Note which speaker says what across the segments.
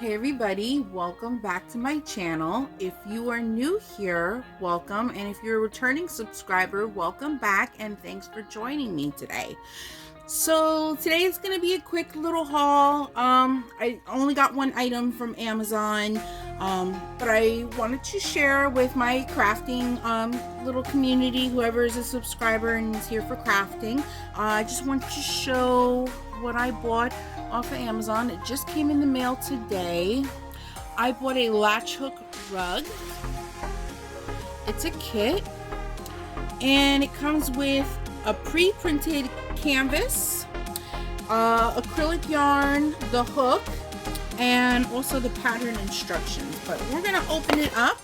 Speaker 1: Hey everybody, welcome back to my channel. If you are new here, welcome, and if you're a returning subscriber, welcome back and thanks for joining me today. So today is going to be a quick little haul. I only got one item from Amazon, but I wanted to share with my crafting little community, whoever is a subscriber and is here for crafting. I just want to show what I bought off of Amazon. It just came in the mail today. I bought a latch hook rug. It's a kit and it comes with a pre-printed canvas, acrylic yarn, the hook, and also the pattern instructions. But we're gonna open it up.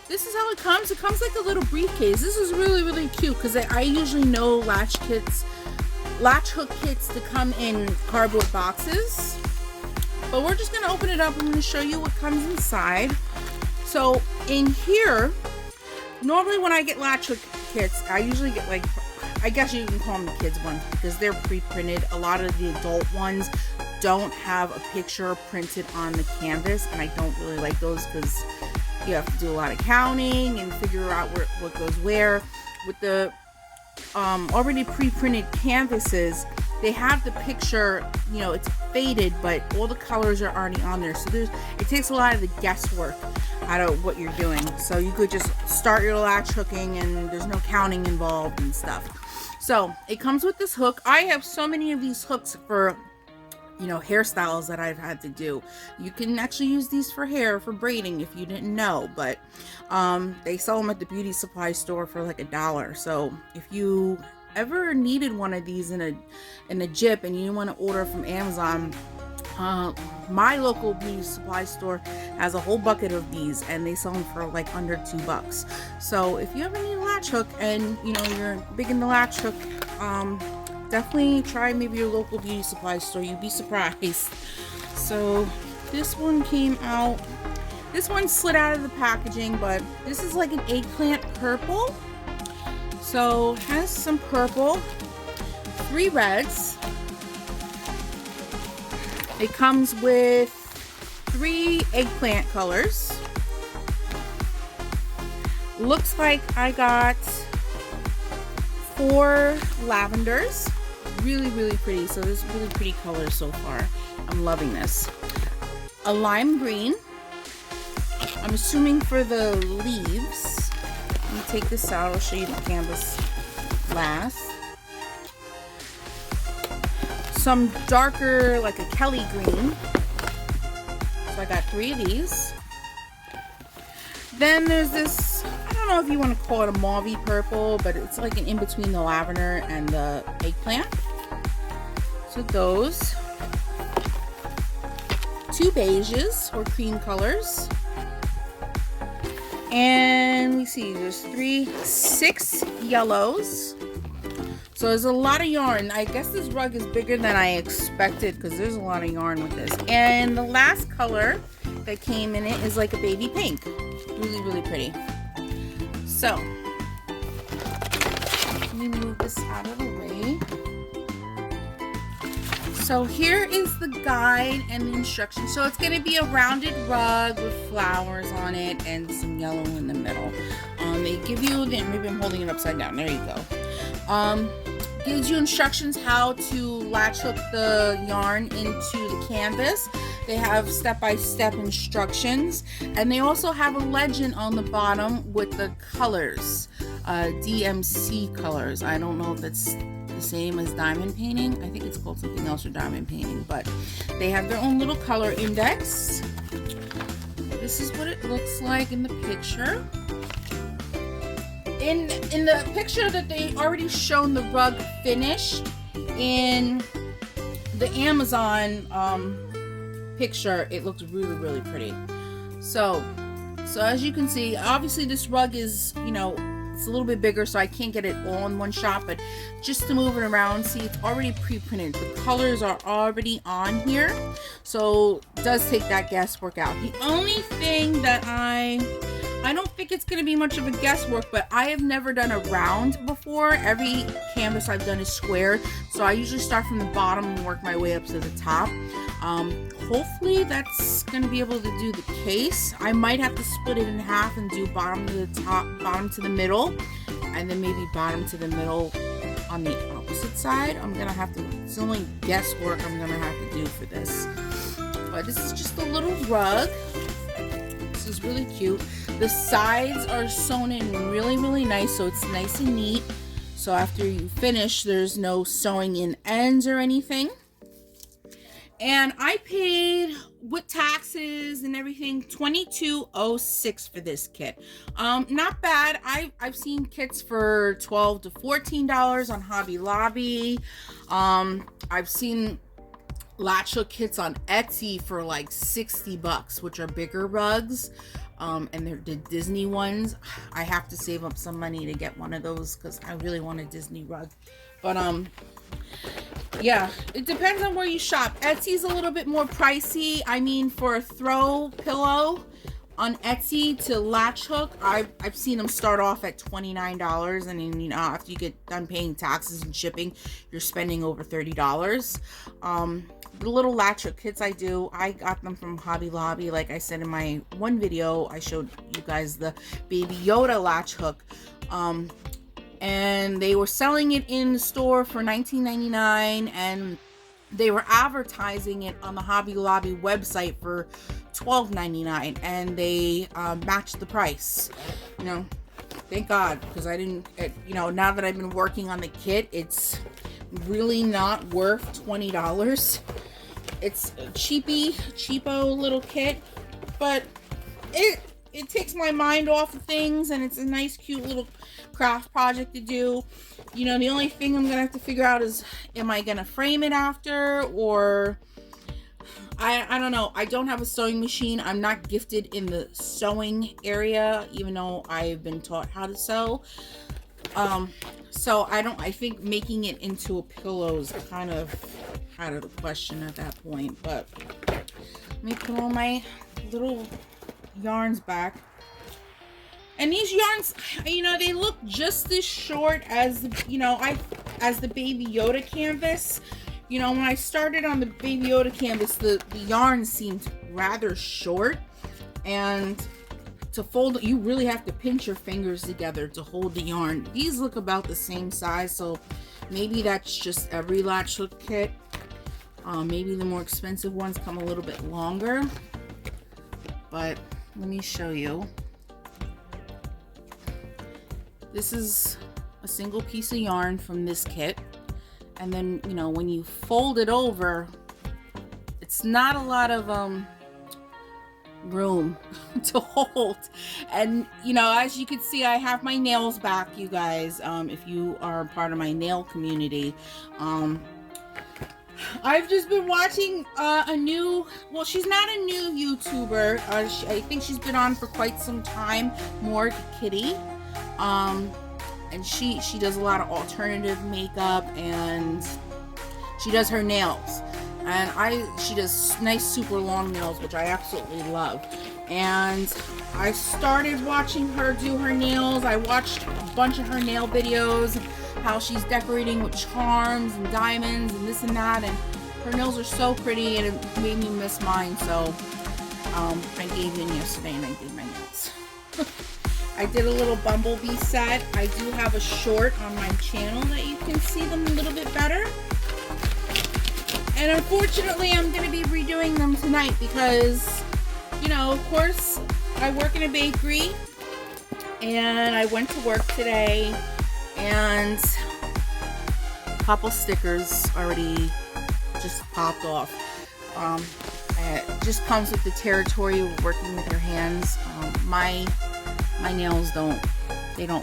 Speaker 1: This is how it comes. It comes like a little briefcase. This is really cute because I usually know latch hook kits to come in cardboard boxes, but we're just going to open it up. I'm going to show you what comes inside. So in here, normally when I get latch hook kits, I usually get, like, I guess you can call them the kids ones because they're pre-printed. A lot of the adult ones don't have a picture printed on the canvas, and I don't really like those because you have to do a lot of counting and figure out what goes where. With the already pre-printed canvases, they have the picture, you know, it's faded, but all the colors are already on there, so it takes a lot of the guesswork out of what you're doing. So you could just start your latch hooking and there's no counting involved and stuff. So it comes with this hook. I have so many of these hooks for, you know, hairstyles that I've had to do. You can actually use these for hair, for braiding, if you didn't know, but they sell them at the beauty supply store for like $1. So if you ever needed one of these in a jip and you want to order from Amazon, my local beauty supply store has a whole bucket of these and they sell them for like under $2. So if you ever need a latch hook and you know you're big in the latch hook, definitely try maybe your local beauty supply store. You'd be surprised. So this one came out. This one slid out of the packaging, but this is like an eggplant purple. So it has some purple, 3 reds. It comes with 3 eggplant colors. Looks like I got 4 lavenders. Really pretty. So this is really pretty colors so far. I'm loving this. A lime green. I'm assuming for the leaves. Let me take this out. I'll show you the canvas last. Some darker, like a Kelly green. So I got 3 of these. Then there's this, I don't know if you want to call it a mauve purple, but it's like an in between the lavender and the eggplant. So those. 2 beiges or cream colors. And we see there's 6 yellows. So there's a lot of yarn. I guess this rug is bigger than I expected because there's a lot of yarn with this. And the last color that came in it is like a baby pink. Really pretty. So let me move this out of the way. So here is the guide and the instructions. So it's going to be a rounded rug with flowers on it and some yellow in the middle. They give you, maybe I'm holding it upside down. There you go. Gives you instructions how to latch hook the yarn into the canvas. They have step-by-step instructions, and they also have a legend on the bottom with the colors, DMC colors. I don't know if that's the same as diamond painting. I think it's called something else for diamond painting, but they have their own little color index. This is what it looks like in the picture. In the picture that they already shown the rug finished in the Amazon picture, it looks really pretty. So as you can see, obviously this rug is, you know, it's a little bit bigger, so I can't get it all in one shot, but just to move it around, see, it's already pre-printed. The colors are already on here, so it does take that guesswork out. The only thing that I I don't think it's going to be much of a guesswork, but I have never done a round before. Every canvas I've done is square, so I usually start from the bottom and work my way up to the top. Hopefully that's going to be able to do the case. I might have to split it in half and do bottom to the top, bottom to the middle, and then maybe bottom to the middle on the opposite side. I'm going to have to, it's the only guesswork I'm going to have to do for this. But this is just a little rug. This is really cute. The sides are sewn in really, really nice, so it's nice and neat. So after you finish, there's no sewing in ends or anything. And I paid, with taxes and everything, $22.06 for this kit. Not bad. I've seen kits for $12 to $14 on Hobby Lobby. I've seen latch hook kits on Etsy for like $60, which are bigger rugs. And they're the Disney ones. I have to save up some money to get one of those because I really want a Disney rug. But yeah, it depends on where you shop. Etsy's a little bit more pricey. I mean, for a throw pillow on Etsy to latch hook, I've seen them start off at $29, and then, you know, after you get done paying taxes and shipping, you're spending over $30. The little latch hook kits I got them from Hobby Lobby. Like I said in my one video, I showed you guys the Baby Yoda latch hook. And they were selling it in the store for $19.99, and they were advertising it on the Hobby Lobby website for $12.99, and they matched the price. You know, thank God, because I didn't, you know, now that I've been working on the kit, it's really not worth $20. It's a cheapo little kit, but it takes my mind off of things, and it's a nice, cute little craft project to do. You know, the only thing I'm gonna have to figure out is, am I gonna frame it after, or I don't know. I don't have a sewing machine. I'm not gifted in the sewing area, even though I've been taught how to sew. So I think making it into a pillow is kind of out of the question at that point. But let me put all my little yarns back. And these yarns, you know, they look just as short as the, you know, as the Baby Yoda canvas. You know, when I started on the Baby Yoda canvas, the yarn seemed rather short, and to fold it, you really have to pinch your fingers together to hold the yarn. These look about the same size, so maybe that's just every latch hook kit. Maybe the more expensive ones come a little bit longer, but let me show you. This is a single piece of yarn from this kit, and then, you know, when you fold it over, it's not a lot of room to hold. And, you know, as you can see, I have my nails back, you guys. If you are part of my nail community, I've just been watching a new, well, she's not a new YouTuber. I think she's been on for quite some time, Morg Kitty. And she does a lot of alternative makeup, and she does her nails, and she does nice super long nails, which I absolutely love. And I started watching her do her nails. I watched a bunch of her nail videos, how she's decorating with charms and diamonds and this and that, and her nails are so pretty, and it made me miss mine. So I gave in yesterday and I did my nails. I did a little bumblebee set. I do have a short on my channel that you can see them a little bit better. And unfortunately, I'm going to be redoing them tonight because, you know, of course, I work in a bakery, and I went to work today, and a couple stickers already just popped off. It just comes with the territory of working with your hands. My nails don't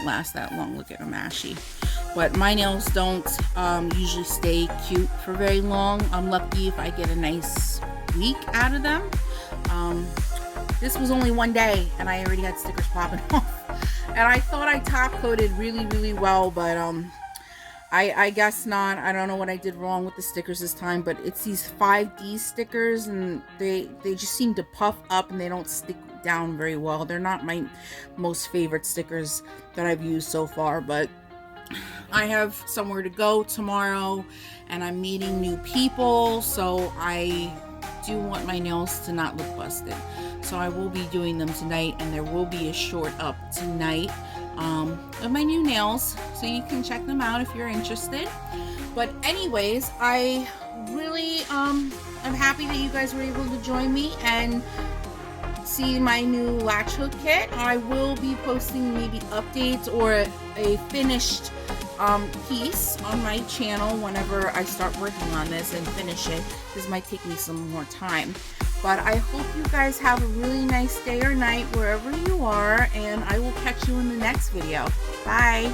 Speaker 1: last that long. Look at them ashy. But my nails don't usually stay cute for very long. I'm lucky if I get a nice week out of them. This was only one day, and I already had stickers popping off. And I thought I top coated really, really well, but I guess not. I don't know what I did wrong with the stickers this time, but it's these 5D stickers, and they just seem to puff up and they don't stick down very well. They're not my most favorite stickers that I've used so far, but I have somewhere to go tomorrow and I'm meeting new people, so I do want my nails to not look busted. So I will be doing them tonight, and there will be a short up tonight of my new nails, so you can check them out if you're interested. But anyways, I really I'm happy that you guys were able to join me and see my new latch hook kit. I will be posting maybe updates or a finished piece on my channel whenever I start working on this and finish it. This might take me some more time. But I hope you guys have a really nice day or night wherever you are, and I will catch you in the next video. Bye!